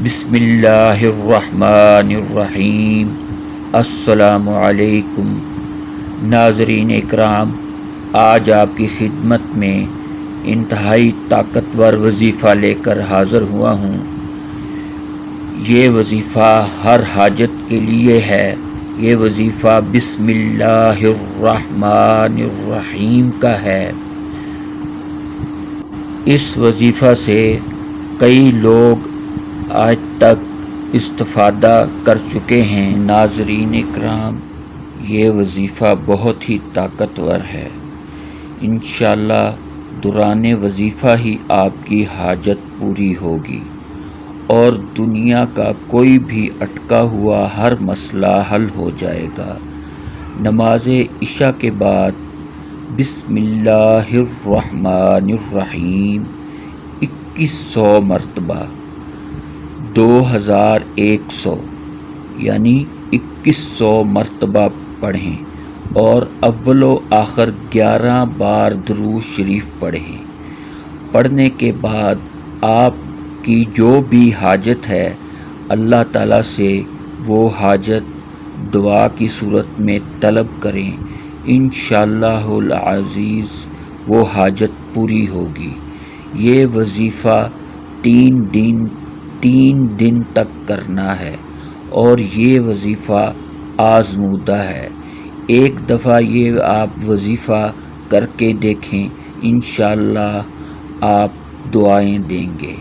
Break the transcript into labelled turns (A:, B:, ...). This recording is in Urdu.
A: بسم اللہ الرحمن الرحیم۔ السلام علیکم ناظرین اکرام، آج آپ کی خدمت میں انتہائی طاقتور وظیفہ لے کر حاضر ہوا ہوں۔ یہ وظیفہ ہر حاجت کے لیے ہے۔ یہ وظیفہ بسم اللہ الرحمن الرحیم کا ہے۔ اس وظیفہ سے کئی لوگ آج تک استفادہ کر چکے ہیں۔ ناظرین اکرام، یہ وظیفہ بہت ہی طاقتور ہے۔ انشاءاللہ دوران وظیفہ ہی آپ کی حاجت پوری ہوگی اور دنیا کا کوئی بھی اٹکا ہوا ہر مسئلہ حل ہو جائے گا۔ نماز عشاء کے بعد بسم اللہ الرحمن الرحیم 2100 مرتبہ 2100 یعنی 2100 مرتبہ پڑھیں اور اول و آخر 11 بار درود شریف پڑھیں۔ پڑھنے کے بعد آپ کی جو بھی حاجت ہے اللہ تعالیٰ سے وہ حاجت دعا کی صورت میں طلب کریں، انشاءاللہ العزیز وہ حاجت پوری ہوگی۔ یہ وظیفہ 3 دن تک کرنا ہے اور یہ وظیفہ آزمودہ ہے۔ ایک دفعہ یہ آپ وظیفہ کر کے دیکھیں، انشاءاللہ آپ دعائیں دیں گے۔